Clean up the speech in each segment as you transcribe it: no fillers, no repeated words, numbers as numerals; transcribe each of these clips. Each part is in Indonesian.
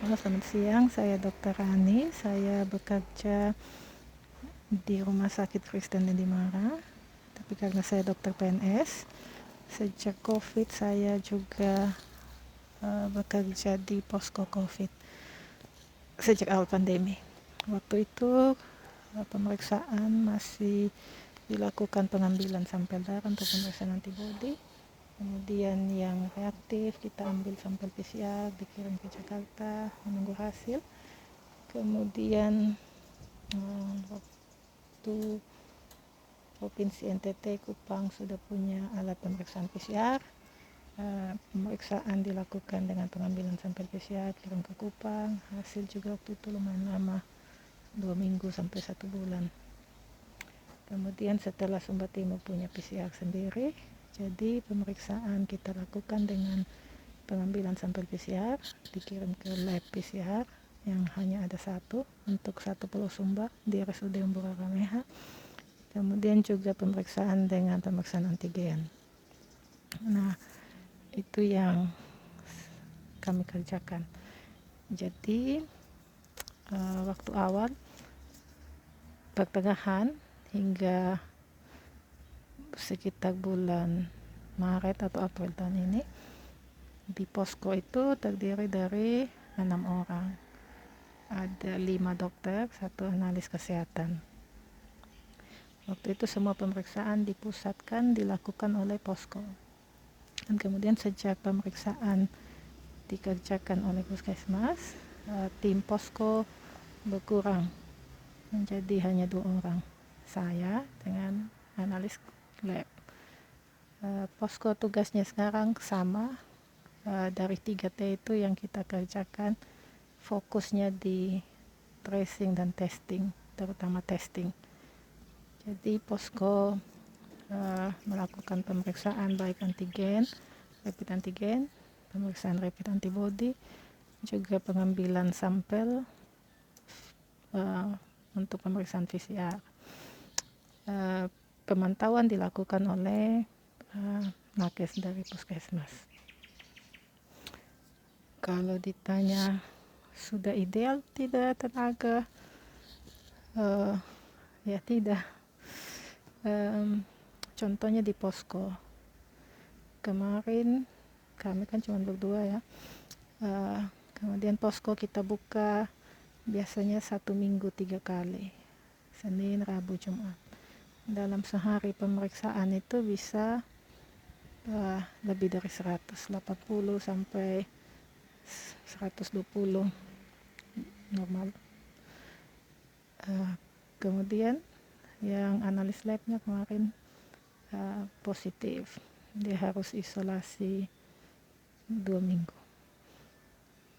Halo, selamat siang. Saya Dr. Rani. Saya bekerja di Rumah Sakit Kristen Indimara. Tapi karena saya dokter PNS, sejak COVID saya juga bekerja di posko COVID sejak awal pandemi. Waktu itu pemeriksaan masih dilakukan pengambilan sampel darah untuk pemeriksaan antibodi. Kemudian yang reaktif kita ambil sampel PCR, dikirim ke Jakarta menunggu hasil. Kemudian waktu Provinsi NTT Kupang sudah punya alat pemeriksaan PCR, pemeriksaan dilakukan dengan pengambilan sampel PCR, kirim ke Kupang. Hasil juga waktu itu lumayan lama, 2 minggu sampai 1 bulan. Kemudian setelah Sumba Timur punya PCR sendiri, jadi pemeriksaan kita lakukan dengan pengambilan sampel PCR, dikirim ke lab PCR yang hanya ada satu untuk satu Pulau Sumba di RSUD Umbura Rameha. Kemudian juga pemeriksaan dengan pemeriksaan antigen. Nah, itu yang kami kerjakan. Jadi waktu awal pertengahan hingga sekitar bulan Maret atau April tahun ini, di posko itu terdiri dari 6 orang. Ada 5 dokter, 1 analis kesehatan. Waktu itu semua pemeriksaan dipusatkan dilakukan oleh posko. Dan kemudian sejak pemeriksaan dikerjakan oleh puskesmas, tim posko berkurang menjadi hanya 2 orang, saya dengan analis lab. Posko tugasnya sekarang sama, dari 3T itu yang kita kerjakan fokusnya di tracing dan testing, terutama testing. Jadi posko melakukan pemeriksaan baik antigen, rapid antigen, pemeriksaan rapid antibody, juga pengambilan sampel untuk pemeriksaan PCR. Pemantauan dilakukan oleh nakes dari puskesmas. Kalau ditanya sudah ideal tidak tenaga, ya tidak. Contohnya di posko kemarin kami kan cuma berdua ya, kemudian posko kita buka biasanya 1 minggu 3 kali, Senin, Rabu, Jumat. Dalam sehari pemeriksaan itu bisa lebih dari 180 sampai 120 normal. Kemudian yang analis labnya kemarin positif, dia harus isolasi 2 minggu.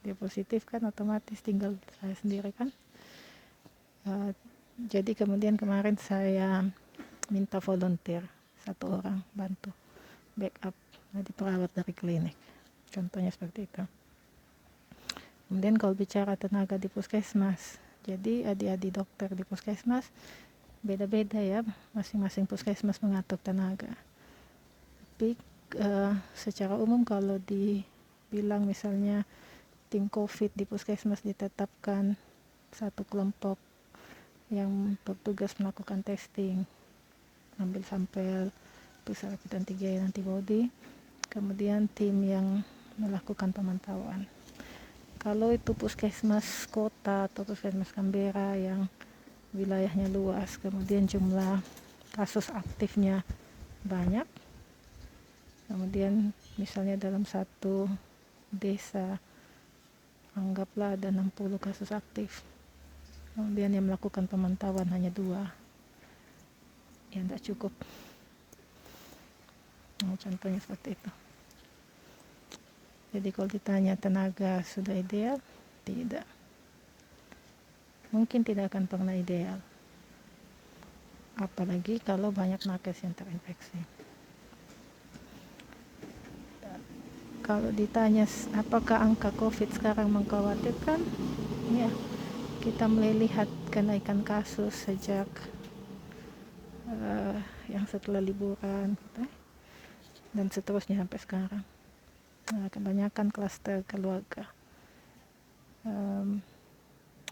Dia positif kan otomatis tinggal saya sendiri kan. Jadi kemudian kemarin saya minta volunteer 1 orang bantu backup, jadi perawat dari klinik, contohnya seperti itu. Kemudian kalau bicara tenaga di puskesmas, jadi adik-adik dokter di puskesmas beda-beda ya, masing-masing puskesmas mengatur tenaga. Tapi secara umum kalau dibilang misalnya tim COVID di puskesmas ditetapkan satu kelompok yang bertugas melakukan testing, ambil sampel, periksa rapid antigen, antibody, kemudian tim yang melakukan pemantauan. Kalau itu puskesmas kota atau puskesmas Canberra yang wilayahnya luas, kemudian jumlah kasus aktifnya banyak, kemudian misalnya dalam satu desa anggaplah ada 60 kasus aktif, kemudian yang melakukan pemantauan hanya 2, ya tidak cukup. Contohnya seperti itu. Jadi kalau ditanya tenaga sudah ideal, tidak. Mungkin tidak akan pernah ideal, apalagi kalau banyak nakes yang terinfeksi. Kalau ditanya apakah angka COVID sekarang mengkhawatirkan, ya, kita melihat kenaikan kasus sejak yang setelah liburan dan seterusnya sampai sekarang. Kebanyakan klaster keluarga.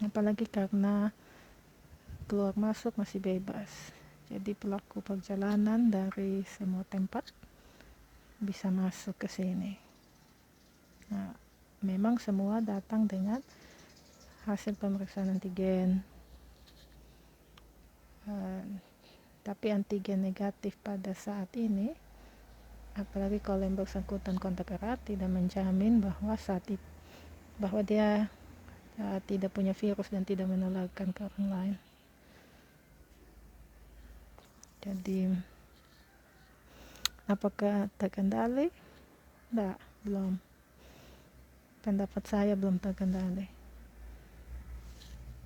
apalagi karena keluar masuk masih bebas, jadi pelaku perjalanan dari semua tempat bisa masuk ke sini. Nah, memang semua datang dengan hasil pemeriksaan antigen, tapi antigen negatif pada saat ini, apalagi kalau yang bersangkutan kontak erat, tidak menjamin bahwa bahwa dia tidak punya virus dan tidak menularkan ke orang lain. Jadi apakah terkendali? Tidak, belum. Pendapat saya belum terkendali.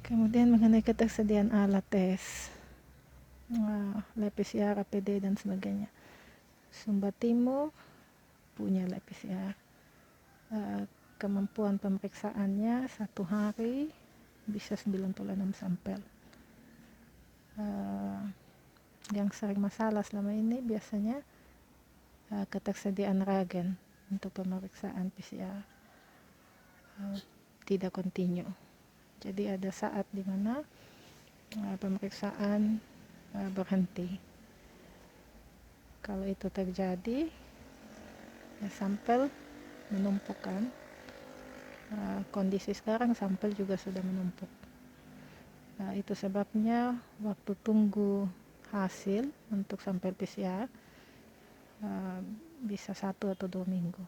Kemudian mengenai ketersediaan alat tes, lab PCR, APD dan sebagainya. Sumba Timur punya lab PCR. Kemampuan pemeriksaannya 1 hari bisa 96 sampel. Yang sering masalah selama ini biasanya ketersediaan reagen untuk pemeriksaan PCR tidak kontinu. Jadi ada saat di mana pemeriksaan berhenti. Kalau itu terjadi, ya sampel menumpukan. Kondisi sekarang sampel juga sudah menumpuk. Itu sebabnya waktu tunggu hasil untuk sampel PCR bisa 1 atau 2 minggu.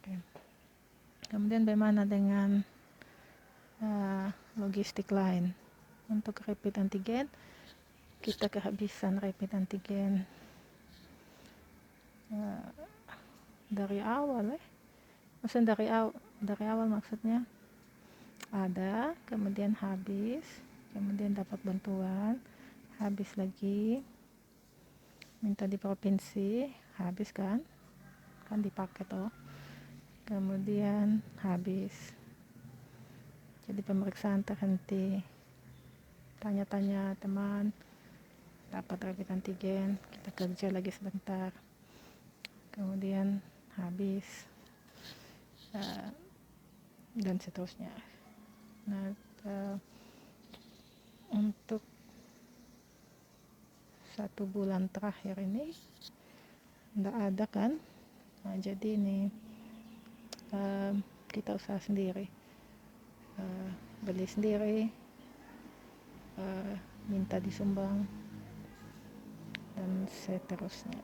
Okay. Kemudian bagaimana dengan logistik lain? Untuk rapid antigen, kita kehabisan rapid antigen dari awal maksudnya dari awal maksudnya ada, kemudian habis, kemudian dapat bantuan, habis lagi, minta di provinsi, habis kan dipakai toh, kemudian habis, jadi pemeriksaan terhenti, tanya-tanya teman, dapat rapid antigen, kita kerja lagi sebentar, kemudian habis, dan seterusnya. Nah, untuk 1 bulan terakhir ini tidak ada kan. Nah, jadi ini kita usaha sendiri, beli sendiri, minta disumbang dan seterusnya.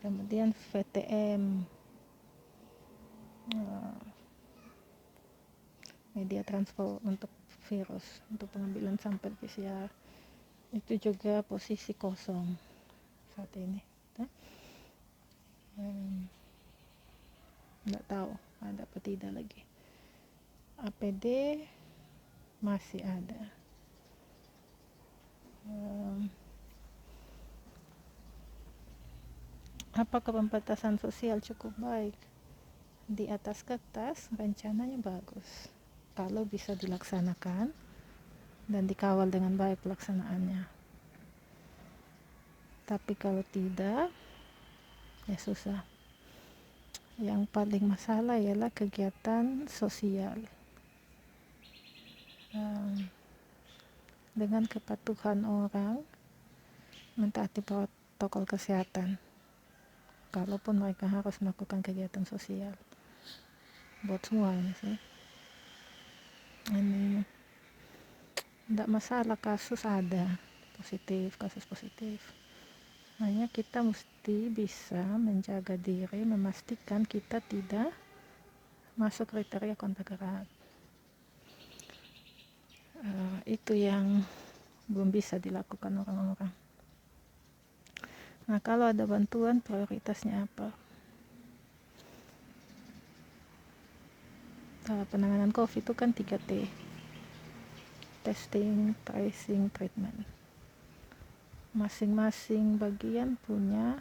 Kemudian VTM, media transfer untuk virus, untuk pengambilan sampel PCR, itu juga posisi kosong saat ini. Nggak tahu ada apa tidak lagi. APD masih ada. Apakah pembatasan sosial cukup baik? Di atas kertas rencananya bagus kalau bisa dilaksanakan dan dikawal dengan baik pelaksanaannya. Tapi kalau tidak, ya susah. Yang paling masalah ialah kegiatan sosial. Dengan kepatuhan orang mentaati protokol kesehatan, kalaupun mereka harus melakukan kegiatan sosial. Buat semua ini sih. Ini tidak masalah, kasus ada kasus positif. Hanya kita mesti bisa menjaga diri, memastikan kita tidak masuk kriteria kontak erat. Itu yang belum bisa dilakukan orang-orang. Nah, kalau ada bantuan, prioritasnya apa? Penanganan COVID itu kan 3T. Testing, tracing, treatment. Masing-masing bagian punya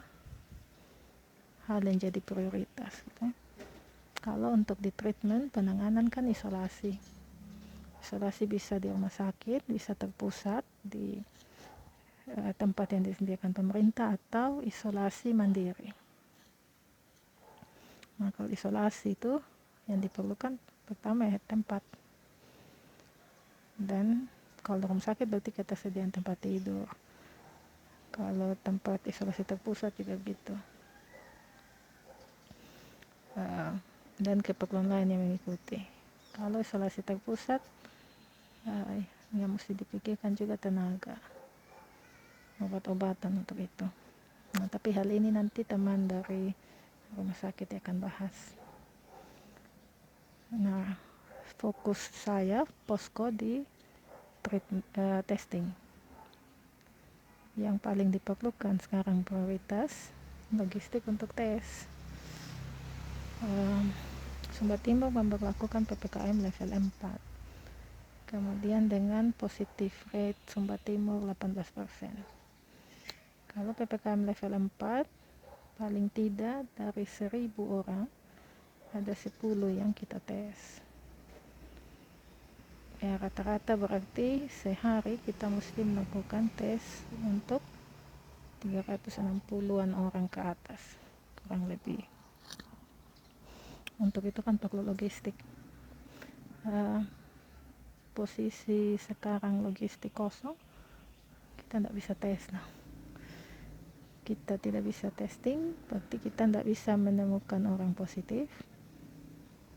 hal yang jadi prioritas gitu. Kalau untuk di treatment, penanganan kan isolasi bisa di rumah sakit, bisa terpusat di tempat yang disediakan pemerintah, atau isolasi mandiri. Nah, kalau isolasi itu yang diperlukan pertama ya tempat Dan kalau rumah sakit berarti ketersediaan tempat tidur. Kalau tempat isolasi terpusat juga begitu. Dan keperluan lain yang mengikuti. Kalau isolasi terpusat, yang mesti dipikirkan juga tenaga, obat-obatan untuk itu. Nah, tapi hal ini nanti teman dari rumah sakit akan bahas. Nah, fokus saya posko di testing. Yang paling diperlukan sekarang prioritas logistik untuk tes. Sumba Timur memberlakukan PPKM level 4. Kemudian dengan positif rate Sumba Timur 18%. Kalau PPKM level 4, paling tidak dari 1.000 orang ada 10 yang kita tes. Ya, rata-rata berarti sehari kita mesti melakukan tes untuk 360-an orang ke atas, kurang lebih. Untuk itu kan perlu logistik. Posisi sekarang logistik kosong, kita tidak bisa tes. Kita tidak bisa testing, berarti kita tidak bisa menemukan orang positif,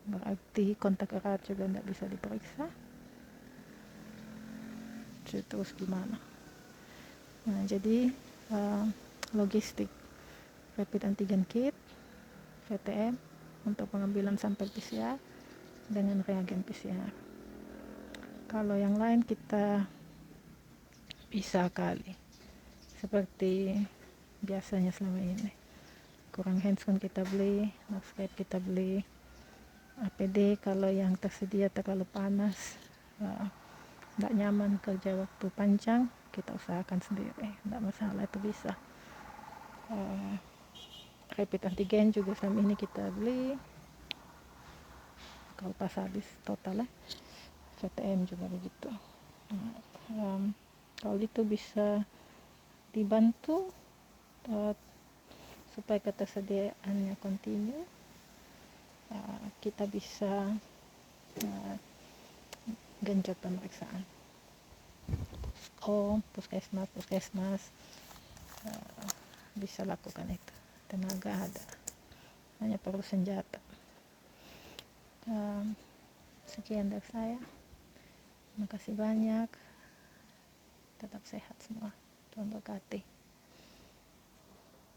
berarti kontak erat juga tidak bisa diperiksa. Terus gimana? Nah, jadi logistik rapid antigen kit, VTM untuk pengambilan sampel PCR dengan reagen PCR. Kalau yang lain kita bisa kali seperti biasanya selama ini. Kurang hands-on kita beli, mask kita beli, APD kalau yang tersedia terlalu panas, tidak nyaman kerja waktu panjang, kita usahakan sendiri, tidak masalah, itu bisa. Rapid antigen juga selama ini kita beli, kalau pas habis total VTM juga begitu. Kalau itu bisa dibantu supaya ketersediaannya kontinu, kita bisa genjot pemeriksaan. Puskesmas bisa lakukan itu, tenaga ada, hanya perlu senjata. Sekian dari saya, terima kasih banyak, tetap sehat semua, Tuhan berkati.